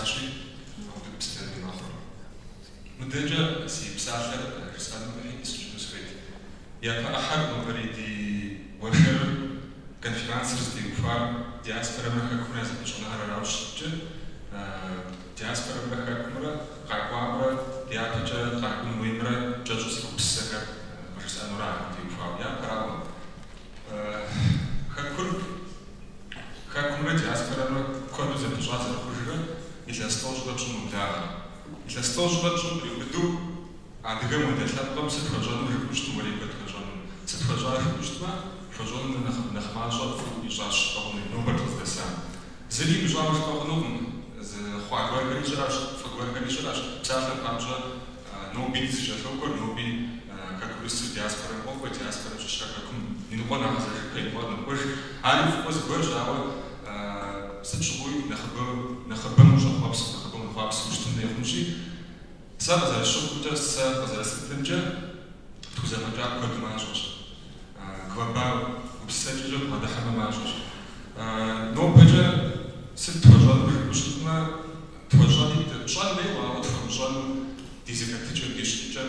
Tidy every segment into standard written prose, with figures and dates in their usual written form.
Sashi, of the Pistol Mafra. Mudaja, si Psasha, Salmari, Students Rate. Yapa Ahad over the Washer, Conferences, the Farm, Diaspora Hakunas, Shonara Rausch, Diaspora Hakumara, Hakwabra, the Apaja, Hakun Wimra, Judges Kupsaka, Versanora, the Farm, Yapara. Hakumra Diaspora, Kodus and Plaza Hujra, it has told the Chumudara. It has told the Chumudara. А the government has had comes to Projon, which to Marie Projon, Projon, Projon, Nahmaja, Jash, nobody of the sun. Zelim Jash Kognum, the Huawei Garish, Fogway Garish, Chata Pamja, no beats, Shafoko, no be Kakus Diaspora, Oko Diaspora, Shakakum, in one hour, paid one push. I was good hour, such a way, Nahabam, Hops, Nahabam, Hops, which to the Some of the show just serve as a messenger to the Major Kodmajos. Kwaba, Upsejo, Madahama Majos. No better, sit to a John, the John Lewa from John, this is a teacher, this teacher,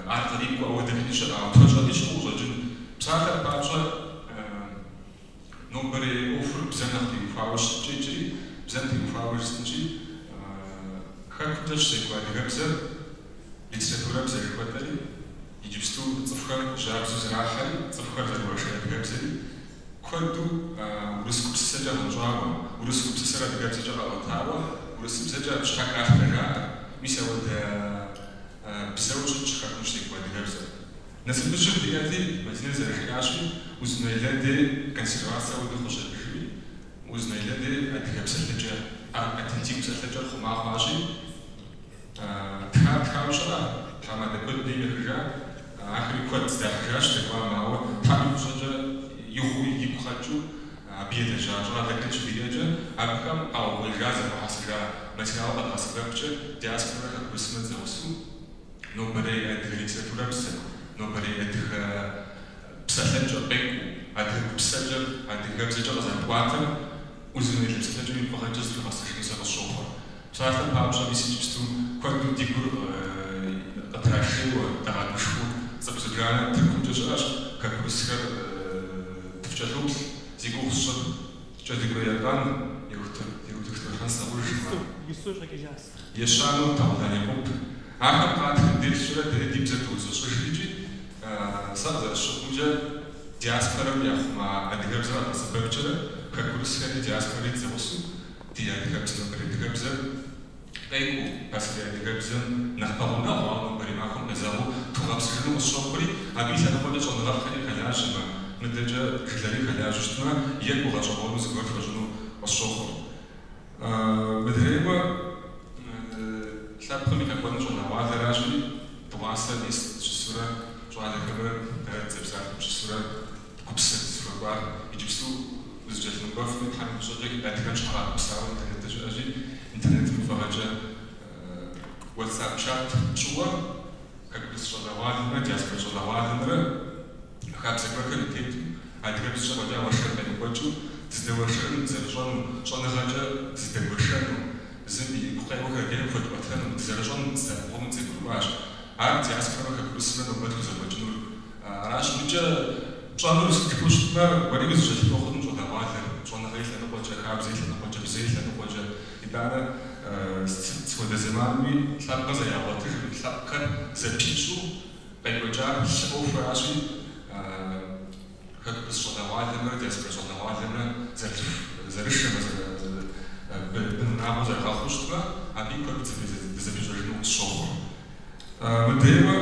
after equal with the teacher, our traditional origin, Saka Pacha, nobody offered presenting flowers, Gigi, presenting flowers in G. Как дальше квадратер, литература обзорвателей, идипсту цифхар жабзу зрахали, цифхар зарвашает габзери, кваду урискуп саджа ланжава, урискуп сара габзери латава, урискуп саджа штаках дага, мися вот писаучи чхакнуши квадратер. На следующем ряде Владимир Зарахаши узнали консервация удохождения, узнали от габзери أتنتيك سلسلة خمار ماشي تخاف شلا تما دكتور دي مخرجا آخر كود استخراج تقوى معه تامي مشجع يخوي يبخاتشو بيد الجاجة لكن شو بيجا أبكم أو الجاز المحاسبة مثلا أو المحاسبة بتشي diaspora كقسم زوسو نوبري أدريسة ترابس نوبري أدري بسلسلة بيكو أدري بسلسلة أدري بسلسلة زنواتر وزن الإنسان يبغى يجلس في مصر يسوي الشغل. صراحة بعض الشباب يسجلوا كل ديكور أتراكشي وتعرفوا سبزجانا تكون جزء كبسكر تفجلوك زيكو خصوصا جديد يابان يروح تخلص أول شيء. يسوي شيء جاس. يشانو تعودان يبوب. آخر بعد كندير شغلة ديب زتوز وشغلتي صار الشغل diaspora بياخما أديكم زمان سبب كذا كقولسكري diaspora تزوسو diaspora تزوسو زر أيكو بس diaspora زر نخبرنا وعنا بريماكم نزامو تغابسكنو الشغلي أبي سنقول لك أنا غفلي خلاص ما ندرج خلالي خلاص جتنا يكو غشبانو زغر فجنو الشغل مدريبا سابقني كقولنا جونا وعذا راجلي تواصل نيست شسورة جوانا كبر تبصر شسورة كبسة سرقة يجيبسو وزجت نقف نتحمل شغلك أتكلم شغال بساوي إنترنت أجي إنترنت مفرجة واتساب شات شوا كبس شغلات ما جالس شغلات مرة خابس كبر كنتيت أتكلم شغلات وشر بين وجهه تزدوجن زرجون شون خارجة تزدوجن زمي بقى وكذا فتواتنا تزرجون تزدوجن تزدوجن عاد diaspora كبس من وقت زوجنور راش بيجا شانور سكبوشنا ولكن زوجت نأخذ نجوا دواعي شون غير لنا بوجه خاب زيت لنا بوجه بزيت لنا بوجه إدارة سود زماني سابقا زي عواتر سابقا زبيشو بيوجا شو فراشي كبس شون دواعي لنا diaspora شون دواعي لنا زرش بنعمل زي خاصوشنا أبي كبس زبيشو لنا الشغل مدريبا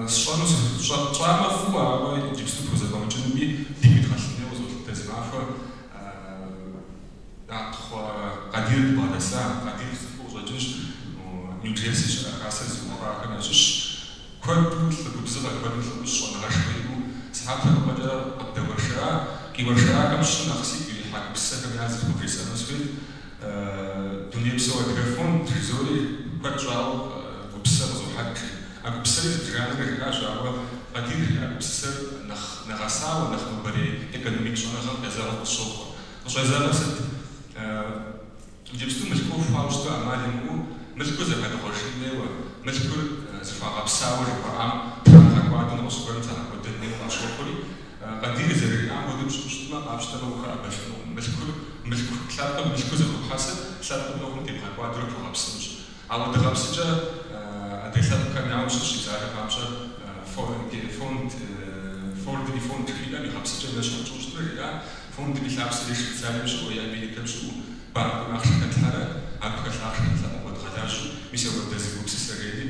شاما فوا يجيبستو بوزا جنبي ديميت خاصني وزوج تزمافا ناخذ قدير بعد ساعة قدير فوق جنش نيوتريسيش خاصة زمورا كناش كل بوزا كل شو أنا غشيمو ساعات بقدر أبدأ ورشة كي ورشة كمش نخسي في حاجة بس كم يعزف بكريسة نسوي دنيا بسوا تلفون تريزوري كتراو وبسر زوحك أنا بسر الجيران كذا شو قدير أنا بسر نغسا ونخبري إيكونوميك شو نخبر إذا هو الشغل مش إذا نفسد иджыпсту мылъкуу фаушту амалиму мылъкуу зэбгъэдгъуэжынуейуэ, мылъкур зыхуагъэпсауэ жыхуаӏам тхьэмахуэкӏуадэ щӏыгъуейм тхьэмахуэдэнейуэ къащохъури, къандийр зэрыжиӏам хуэдэу пщӏыпщӏмэ къапщтэмэ ухуэӏэбэлъыну. Мылъку лъапӏэм мылъкуу зэхуэпхьэсыр лъапӏэм нэхум тебгъэкӏуадэрэ хуэгъэпсынущ. Ауэ дыгъэпсыкӏэ адрей лъэпкъхэм яуэ щыщ италэ папщӏэ фондри фонд жиӏэм игъэпсыкӏэ нэщхъыпщӏу щытмэ жиӏа фондри лъапсэри Швейцарием щыӏэу е Америкэм щыӏэу банкым ахъшэ хэлъхьэрэ абы хэлъ ахъшэ хэлъхьэӏум къуэдгъэлащу мис апхуэдэ зэгупсысэ жери.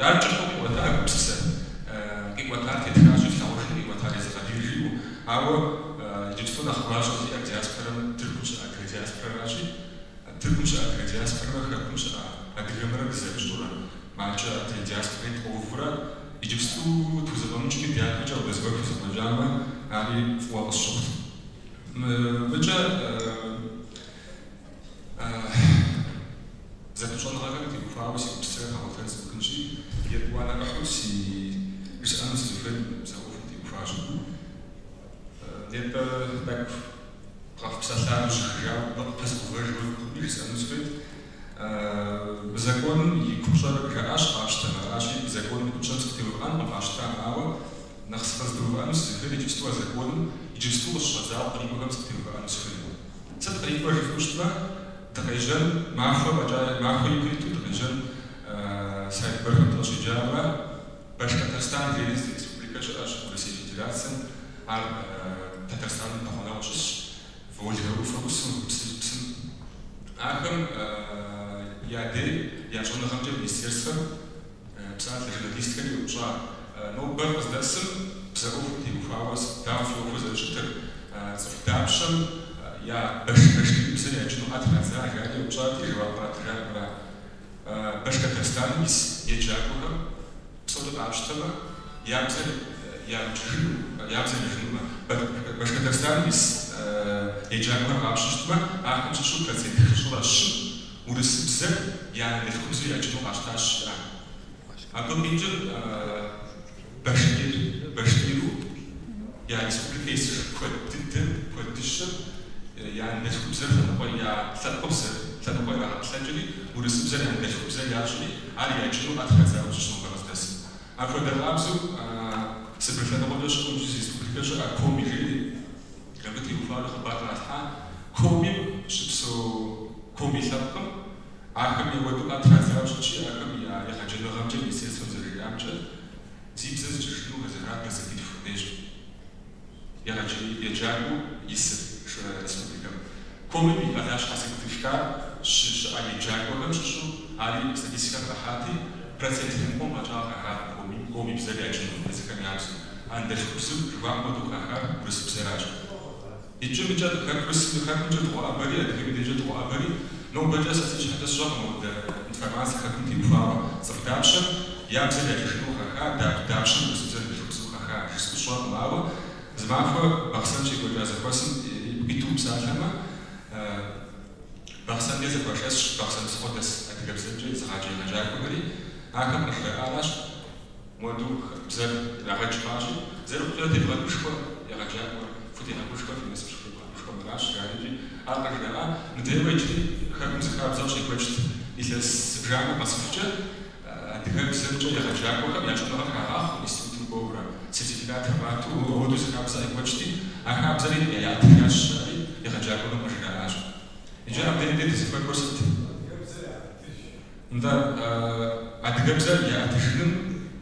Ар кӏыхьу къиӏуэта гупсысэ. Къиӏуэтар тетхащ, лъагъужым къиӏуэтар езыгъэлий жиӏэу. Ауэ иджыпсту нэхъ гуащӏэ зиӏэр диаспорэм тыркум щыӏэ адыгэ диаспорэращи, тыркум щыӏэ адыгэ диаспорэмэ хэкум щыӏэ адыгэмрэ бзэпщӏурэ макӏэ адрей диаспорей тӏуэувурэ иджыпсту тхузэфӏэмыкӏми диапэкӏэ удэзгуэх хузэфӏэкӏамэ ари фӏыуэ къысщыхъут. Мыкӏэ зэпыщӏэныгъэхэр теухуауэ си гупсысэр къэгъуэтэн сыпхынщи, етӏуанэ къэхьу си жысӏэну сызыхуейм бзэӏуэхум теухуащ. Непэ тӏэкӏу къэфпсэлъауэ щыхыжауэ пэзгъэувэжу жысӏэну сыхуейт. Закон и купщӏэр жаӏащ къапщтэмэ, аращи закон и купщӏэм сыкъытеувыӏэн къыпащтэ, ауэ нэхъ сыкъыздыувыӏэну сызыхуейр иджыпсту а законым иджыпсту къыщыщӏэдзауэ къарибэхэм сыкъытеувыӏэну сыхуейт. Сыт къарибэ жыфӏэу щытмэ, дыкъежьэн махуэ икъиту дыкъежьэн сайтберхэм дыкъыщеджамэ, Башкортостан Ленинская республика щыӏэщ Россия Федерацием, ар Татарстаным пэгъунэгъу щысщ, волевыӏуфэ ӏусым, псым. Ахэм я дей я щӏэныгъэмкӏэ министерствэм псалъэ журналистхэм иупщӏа нобэр къыздэсым бзэӏуэхум теухуауэ дауэ фӏыуэ зэрыщытыр цӏыху дапщэм я башкирий бзэр яджыну къатрадза жаӏэри иупщӏати жэуап къратыжамэ. Башкортостаным ис еджакӏуэхэм псори къапщтэмэ, я бзэр ижынумэ. Башкортостаным ис еджакӏуэхэр къапщу щытмэ, ахэм щыщу процент щӏыра щым урысыбзэр я налъхубзэу яджыну къащтащ жаӏэ. Абы къикӏыр Башкиру я республикэ ис куэдыщэр я налъхубзэр лъэныкъуэ ирагъэплъэкӏри, урысыбзэр я налъхубзэр ящӏри, ар яджыну къатрадзауэ щыщ нобэр къыздэсым. Апхуэдэ къабзэу Сыбыр лъэныкъуэкӏэ щыӏэу республикэ щыӏэ Коми жери, абы теухуауэ хъыбар къалъхьа, Комим щыпсэу Коми лъэпкъым ахэм еуэду къатрадзауэ щытщи, ахэм я егъэджэныгъэмкӏэ министерствэм зэрыжаӏамкӏэ зи бзэ зыкӏыжыну гъэзэрат газетитху деж еджакӏуэу исыр республикэм. Комим и ӏэлащхьэ сертификат щыӏэ еджакӏуэхэм щыщу ари статистикэм къэхьати, процент тынкъуэм къэкӏа къэхьат Коми бзэр яджыну езыхэм ябзэу. Андалъхубзым жыхуаӏэм хуэдэу къэхьар урысыбзэращ. Иджы-мыкӏэ хэкумкӏэ дгъуэӏэбэри, адыгэм и дежкӏэ дгъуэӏэбэри, нобэкӏэ сэ щхьэкӏэ сщӏэкъым мыӏудэ информациэ хэкум теухуауэ. Цӏыху дапщэм я бзэр яджыжыну къэхьа, дапщэм урысыбзэр налъхубзэу къэхьа жысӏэу сщӏэкъым. Ауэ зы махуэ Бахъсэн щекӏуэкӏа зэхуэсым иту псалъэмэ, Бахъсэне зэхуэшэсщ Бахъсэн сыхуэдэс адыгэ бзэмкӏэ зыгъаджэ егъэджакӏуэхэри, ахэм къыжраӏащ моду бзэр ягъэкӏ хъуащи, зэрыхъукӏэ тевгъэдушхуэ егъэджакӏуэр футегъэдушхуэ фи насыпщхуэ мыращ жаӏэкӏи, ар къыжраӏа, мыдейуэ иджыри хэкум зыхабзэу щекӏуэкӏт илъэс зыбжанэ къэсыфкӏэ адыгэ бзэмкӏэ егъэджакӏуэхэм я щӏыныгъэр хагъахъу институтым кӏуэурэ сертификат хэмату ауэду зыхабзэ къекӏуэкӏти, а хабзэри ятхащ щыӏэри егъэджакӏуэхэм къыжраӏащ. Иджы абдеи дызыхуэкӏуэр сыт? Нтӏэ адыгэ бзэр яӏэтыжыным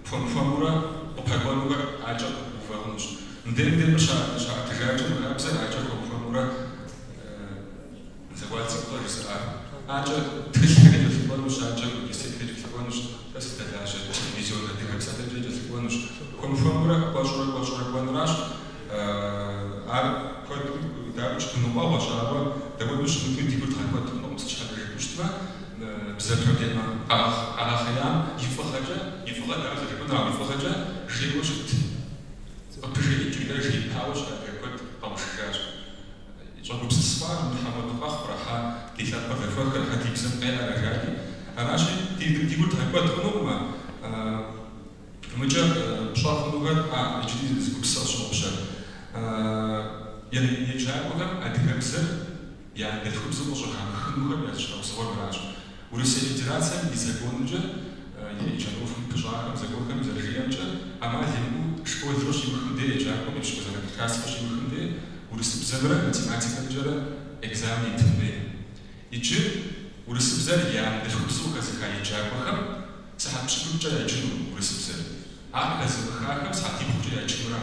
хуэмурэ къыпэкӏуэнурэ ӏакӏэ къыувэгъунущ. Мыдейм щаӏэтыжакӏэ мы хабзэр ӏакӏэ хуэмурэ зэгуэр цӏыкӏухэр жысӏар. ӏакӏэ тхылъхэри кӏэлъыкӏуэнущ, ӏакӏэ университеткӏэ кӏэлъыкӏуэнущ, дэлажьэ телевизион адыгэ бзэкӏэ кӏэлъыкӏуэнущ. Хуэмурэ кӏуэщӏурэ кӏуэнуращ. Ар куэду даӏуэкӏ бынуӏэгъуэщ, ауэ дэуэну щымыту ди гур тхьэкӏуэдым щхьэкӏэ жыпӏэу щытмэ, бзэ проблемэ къагъэхъеям и фӏыгъэкӏэ, и фӏыгъэ дауэ зэрыкӏуэнур, и фӏыгъэкӏэ жейуэ щыт. Къыпыжеӏыкӏыурэ жеипауэ щыӏэ адыгэ куэд къэущыжащ. Щӏэгупсысмэ, Мухьэмэду къэхъу кърахьа ди лъапӏэ зэхуэхэр хьэ ди бзэм къеӏэр жаӏи, аращи ди гур тхьэкӏуэд хъунукъымэ. Мыкӏэ пщӏэ хъунухэр иджыри зыгупсысэ къыщыгъупщэ. Еджакӏуэхэм адыгэ бзэр يعني الخبز وشرها خنوها بيشرب صور براش ورسالة فدراسة يزعجونجا يجانو في بجارهم زعجوهم زرجيامجا أما يمو شكوى ذروش يمخندي يجاكم يشكوى زمان كاسفش يمخندي ورسالة بزبرة ماتيماتيكا بجرا إكزام يتمني يجي ورسالة بزر يعني الخبز وكذا يجاكم ساعات بشكل جاي يجنو ورسالة بزر عقل زبخاهم ساعات يبغى يجنو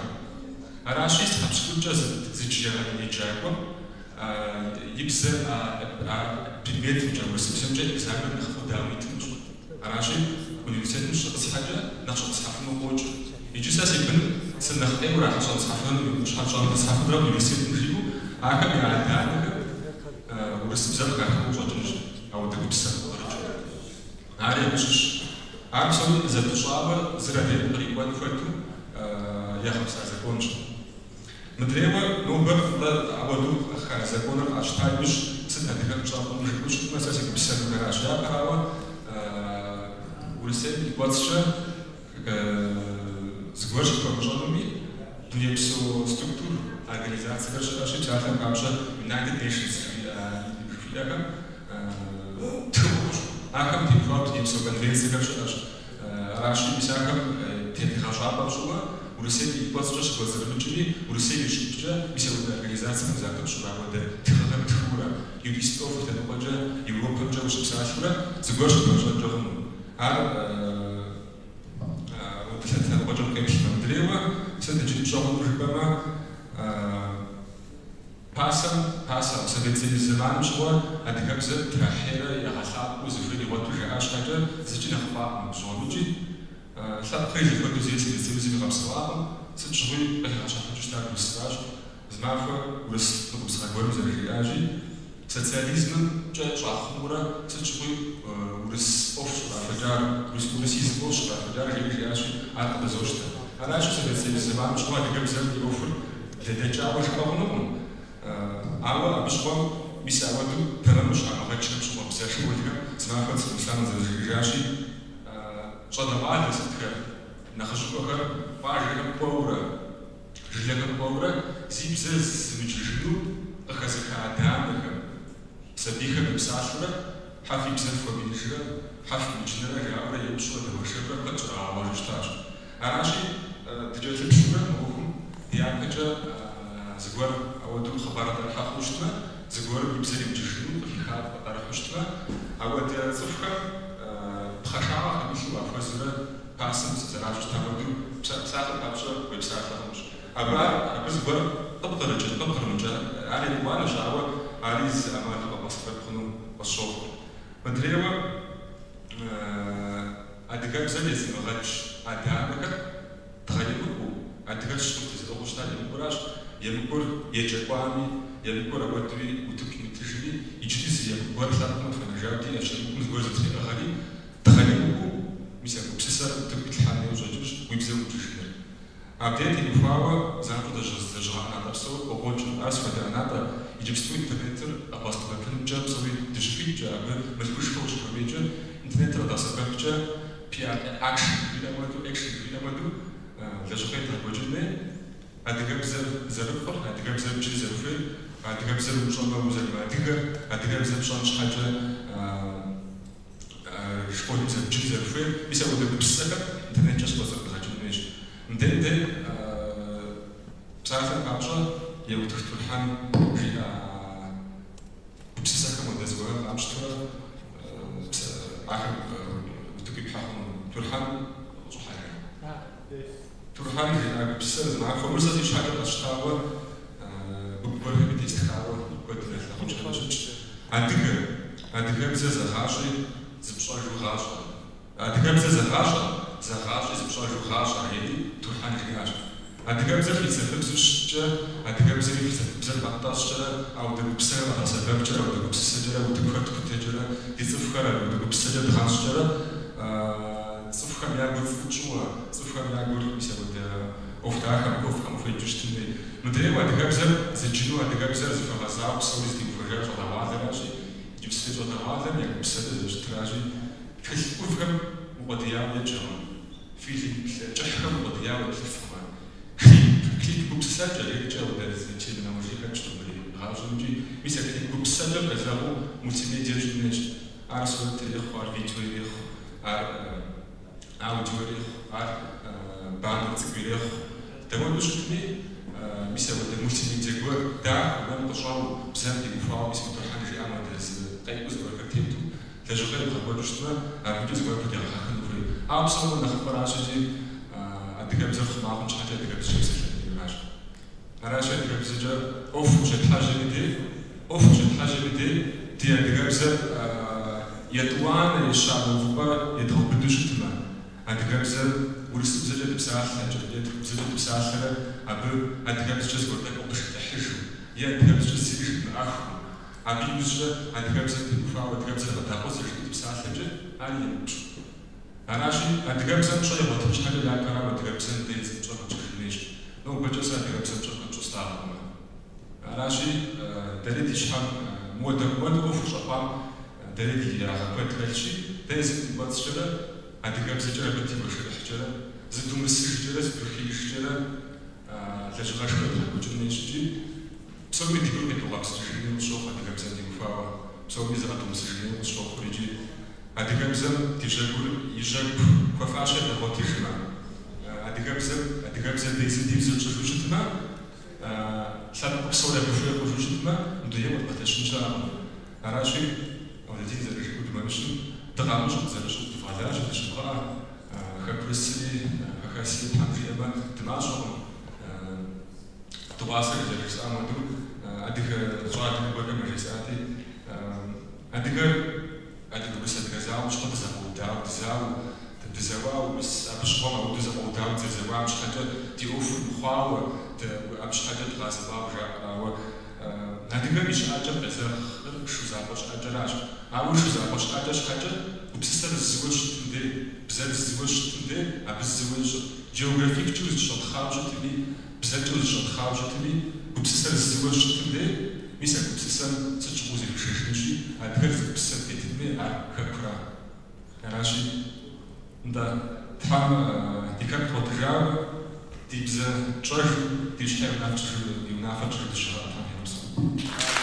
راشي ساعات بشكل جاي زيجيا يجاكم يبزر بدمية الجو رسالة بزر إكزام نخفض داوي تنجو راشي ونيسيت مش حاجة نشاط صحفي موجود يجي ساسي بن سنخ أي وراح نشاط صحفي مش نشاط صحفي ضرب ونيسيت نخيبه عاكم يعني عنك ورسالة بزر راح موجود أو دقيق بسنة عارف مش عارف سوي إذا بتشعب زرعة قريبا فاتو يا خمسة زكونش مدريما نوبر لا عودو خا زكونر عشتاي مش سنة دقيقة بشعب مش مساسي بسنة من عشرة هوا ورسالة يقصش زغورش كومجانومي بنيبسو ستруктур организации решить часто камша United Nations филиага Акам типрот имсо конвенция решить раши бисакам тетхашаба бжула урсели ипоцчаш гозермичи урсели шипча бисел организация закон шурабада тхагам тхура юристов тенобаджа европаджа ушпсашура згош кожаджогм вот это потом конечно древо все-таки чего рыбама пасам советизирован чего а ты как за трахера я хасаб узфри вот уже ашкаджа зачем хапам жолуджи сапхези фото здесь советизирован хапсалам сочуй ашкаджа штат бисраж змафа урыс побсрагом за реажи социализм же шахмура сочуй урыс офшора фаджар урыс избол шора фаджар реажи арка безошта арашу советизирован чего ты как за офр дедачава школну ава абишком мисавату тарамуш амагачным школом сяшвольга змафац мислам за реажи шадават сатха нахашукахар пажга повра жиляга повра зипсез мичжину ахазаха адамаха сабиха бсашура حافي بزاف وبينشرا حافي مجنرا يعبر يمشوا دمشقا قطع وارشتاش عراشي تجوز الشورى موهم يعكجا زغور اودو خبرات الحقوشتما زغور بيبزري بجشنو خيخات بطرحوشتما اود صفخه بخشاوه خمشو افوزره قاسم زراجو تامدو بساخه قابشا وبساخه خمش ابا زغور طبقر مجا علي وانا شاوه علي زمان بصفر خنو والشوق مدريوا أدقى بزلز مغادش أدامك تغيبوا أدقى شنو تزوجنا يمكراش يمكر يجاكوامي يمكر أودري وتبكي تجري يجلس يمكر ثلاثة فنجابتي عشان يكون زوجة تغيري تغيبوا مثلا بسسر تبكي الحالة وجوجش ويبزاو تجري أبدأت يفاوى زعما دجاجة أنا بسوا وقولش أسفل أنا يجبستو إنترنتر أباستو بكنجا بسوي دشفيجا ملكوش فوش كبيجا إنترنتر داسا بكجا بيا أكشن فيلا مادو لجوخي تربوجني أدقى بزر زرفر أدقى بزر بجي زرفر أدقى بزر مشان بوزر أدقى بزر مشان شحاجة شكون بزر بجي زرفر بيساوي ده بسكة إنترنت جاش بزر بهاجنيش مدين بصراحة كابشا يوم تختار حن في بسيسة كمان دزوجة عمشتها آخر وتجيب حقهم ترحم وصحيح ترحم هنا بسيسة معك فمرزة إيش حاجة أشتاوى بقولها بدي استخاوى بقولها لا خمسة عندك بزاف زغاشي زبشار جوغاشا عندك بزاف زغاشي زبشار جوغاشا هيدي ترحم هناش عندك بزاف يسافر زوجة عندك بزاف بطاطا أو دك بسرعة على سبب جرا أو دك بسجرة أو دك فرد كتجرة يسافر أو دك بسجرة دخان جرا سافر مياقول فوتشوا سافر مياقول مثلا ده أفتاخم كوفكم في جشتني مدري عندك بزاف زجنو عندك بزاف زفغازا بسوي زدي فرجع على واحد ماشي جيب سجرة على واحد مياقول بسجرة زجتراجي كوفكم وديا يجرا في جحكم وديا وتفهم كليك بوكس ساجا يرجع ولا زين شيء من الموسيقى تشتغل غاجنجي مثل كليك بوكس гупсэкӏэ къезэгъу мультимедиа журналист, ар сурет ирихъу, ар видео ирихъу, ар аудио ирихъу, ар баннер цӏыкӏу ирихъу. Дэгъуэду щытми мис апхуэдэ мультимедиа гуэр дахэу къыщӏэу бзэм теухуауэ мис мытӏухьэн жиӏам хуэдэ къеӏуу зыгуэрхэр тету лэжьыгъэр ибгъэкӏуэду щытмэ, абыкӏэ зыгуэр къыдегъэхьэхын хуей. Ауэ псом нэхъыфӏэращ икӏи адыгэбзэр хъумакъым щхьэкӏэ адыгэбзэкӏэ псэлъэнейуэращ. Аращ адыгэбзэкӏэ ӏуэху щетхьэжьэри де, ди адыгэбзэр етӏуанэ ещанэ увыпӏэ едгъэубыду щытмэ, адыгэбзэр урысыбзэкӏэ дыпсалъэкӏэ, е тыркубзэкӏэ дыпсалъэрэ, абы адыгэбзэкӏэ зыгуэркъэ къыщытехьыжу, е адыгэбзэкӏэ зиӏэж мыӏэхыу, абы иужькӏэ адыгэбзэр теухуауэ, адыгэбзэр къэдакъуэу зэжыт дыпсалъэкӏэ, ар емыпщӏ. Аращи адыгэбзэм пщӏэ егъуэтын щхьэкӏэ япэрауэ адыгэбзэм дей пщӏэ къэкӏыжынейщ. Нобэкӏэ сэ адыгэбзэм пщӏэ къэкӏуэстакъымэ. Аращи дэри ди щхьэм модэм ӏуэху щӏэхъуам дэри ди ягъэ куэд хэлъщи, дэ зы дыкӏуэцӏкӏэрэ адыгэбзэкӏэ абы дигуэшыхькӏэрэ, зы думысыжкӏэрэ, зы духиижкӏэрэ лэжьыгъэшхуэ дгъэкӏуэкӏыней щӏыкӏи, псоми ди гур къедыгъэпсыжыну къыщохъу адыгэбзэм дигухуауэ, псоми зыгъэдумысыжыну къыщохъур икӏи адыгэбзэм ди жьэгур и жьэгу хуэфащэ дэгъуэтыжмэ, адыгэбзэр дей зы дибзэ щӏыжу щытмэ, лъэныкъуэ псори абы хуей хъужу щытмэ, мыдуейм къыдбгъэтэщын щыӏэкъым. Аращи Ӏэуэлъэдин зэрыжыпу дымэмыщӏым, дыгъамыщӏ дызэрыщӏу дывгъэлажьэ, дыщыбгъэӏэ, хэкурысри, хэхэсри тхьэм жиӏэмэ дымащӏэкъым. Дыгъуасэр зэрыжысӏам хуэдэу адыгэ щӏалэм гуэрхэм яжесӏати, адыгэ урыс адыгэ зауэм щхьэ дызэуауэ, мис абы щыгъуэм ауэду зэфӏэудауэ дызэзэуам щхьэкӏэ ди ӏуэху мыхъуауэ, абы щхьэкӏэ дгъэзэуауэ жаӏэрауэ, адыгэм и щыӏэкӏэ къезэгъыр шу закъуэ щыӏэкӏэращ. Ауэ шу закъуэ щыӏэкӏэ щхьэкӏэ гупсысэр зызыуэ щытым де, бзэр зызыуэ щытым де, абы зызыуэ географиккӏэ узыщӏэтхъауэ щытыми, бзэкӏэ узыщӏэтхъауэ щытыми, гупсысэр зызыуэ щытым де, мис а гупсысэм сыт щыгъуи зришэжынщи, адыгэр зы гупсысэр тетми, ар хэкура. Аращи нтӏэ тхьэм ди хэку тхуэтыжауэ, ди бзэ чӏэжу, ди щхьэ и унафэр чӏжу дыщыгъэӏэтам.